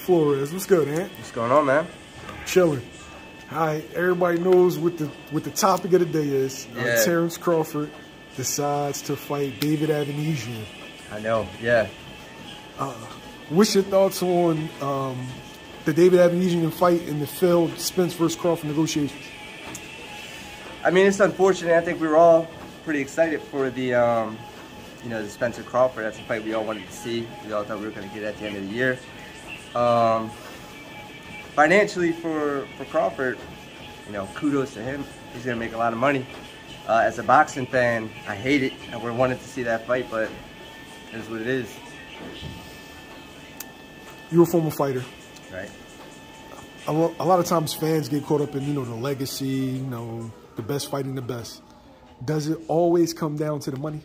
Flores. What's good, Ant? What's going on, man? Chilling. All right, everybody knows what the topic of the day is. Terence Crawford decides to fight David Avaneysean. I know, yeah. What's your thoughts on the David Avaneysean fight in the failed Spence versus Crawford negotiations? I mean, it's unfortunate. I think we were all pretty excited for the, the Spencer Crawford. That's a fight we all wanted to see. We all thought we were going to get at the end of the year. Financially for Crawford, kudos to him. He's going to make a lot of money. As a boxing fan, I hate it. I would have wanted to see that fight, but it is what it is. You're a former fighter. Right. A lot of times fans get caught up in, the legacy, the best fighting the best. Does it always come down to the money?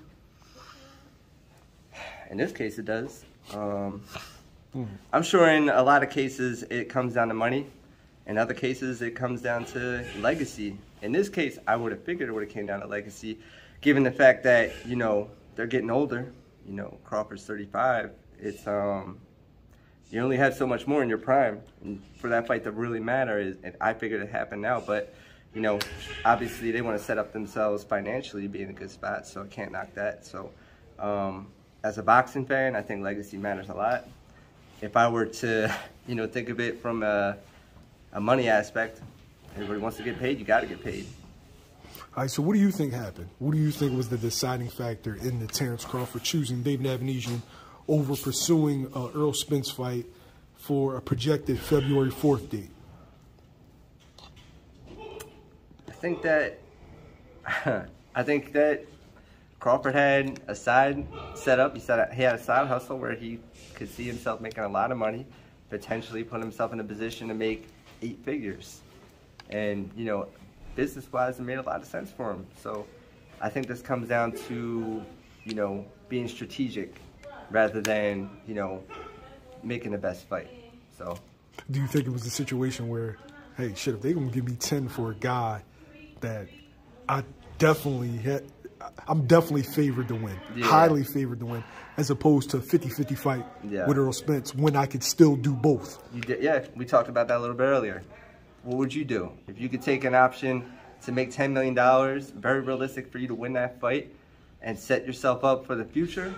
In this case, it does. I'm sure in a lot of cases it comes down to money. In other cases, it comes down to legacy. In this case, I would have figured it would have came down to legacy, given the fact that, they're getting older. Crawford's 35. It's, you only have so much more in your prime. And for that fight to really matter, and I figured it happened now, but, obviously they want to set up themselves financially to be in a good spot, so I can't knock that. So, as a boxing fan, I think legacy matters a lot. If I were to, think of it from a money aspect, everybody wants to get paid, you got to get paid. All right, so what do you think happened? What do you think was the deciding factor in the Terence Crawford choosing David Avaneysean over pursuing an Errol Spence fight for a projected February 4th date? I think that Crawford had a side set up. He had a side hustle where he could see himself making a lot of money, potentially put himself in a position to make 8 figures. And, business-wise, it made a lot of sense for him. So I think this comes down to, being strategic rather than, making the best fight. So, do you think it was a situation where, hey, shit, if they're going to give me 10 for a guy that I'm definitely favored to win, highly favored to win, as opposed to a 50-50 fight with Errol Spence when I could still do both? Yeah, we talked about that a little bit earlier. What would you do? If you could take an option to make $10 million, very realistic for you to win that fight and set yourself up for the future?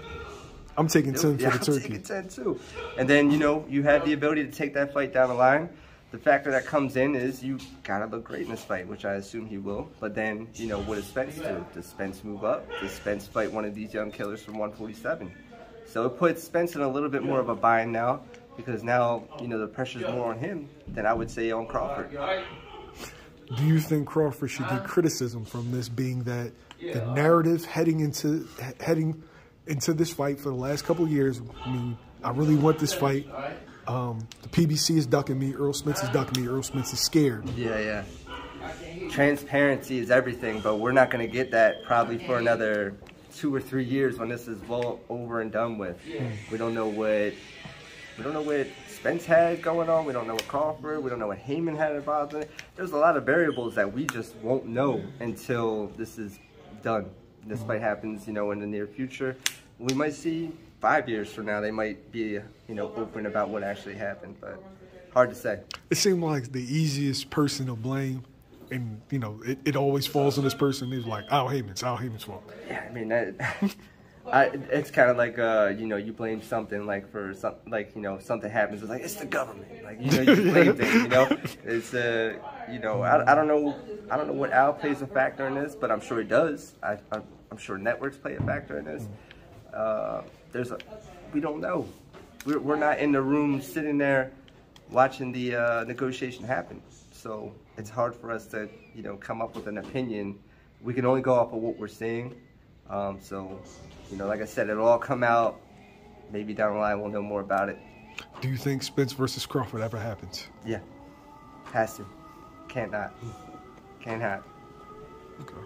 I'm taking 10 for the turkey. I'm taking 10 too. And then, you have the ability to take that fight down the line. The factor that comes in is you gotta look great in this fight, which I assume he will. But then, what does Spence do? Does Spence move up? Does Spence fight one of these young killers from 147? So it puts Spence in a little bit more of a bind now, because now, the pressure's more on him than I would say on Crawford. Do you think Crawford should get criticism from this, being that the narrative heading into this fight for the last couple of years, I mean, I really want this fight. The PBC is ducking me. Errol Spence is ducking me. Errol Spence is scared. Yeah. Transparency is everything, but we're not going to get that probably for another 2 or 3 years when this is all over and done with. We don't know what Spence had going on. We don't know what Crawford. We don't know what Heyman had involved in it. There's a lot of variables that we just won't know until this is done. This fight happens, in the near future. We might see 5 years from now, they might be, open about what actually happened, but hard to say. It seemed like the easiest person to blame, and, it always falls on this person. It's like, Al Heyman. It's Al Heyman's fault. Yeah, I mean, it's kind of like, you blame something, like, for something, like, something happens. It's like, it's the government. Like, you blame things, It's, I don't know what Al plays a factor in this, but I'm sure he does. I'm sure networks play a factor in this. We don't know. We're not in the room sitting there watching the negotiation happen. So it's hard for us to, come up with an opinion. We can only go off of what we're seeing. So, like I said, it'll all come out. Maybe down the line we'll know more about it. Do you think Spence versus Crawford ever happens? Yeah. Has to. Can't not. Can't happen. Okay.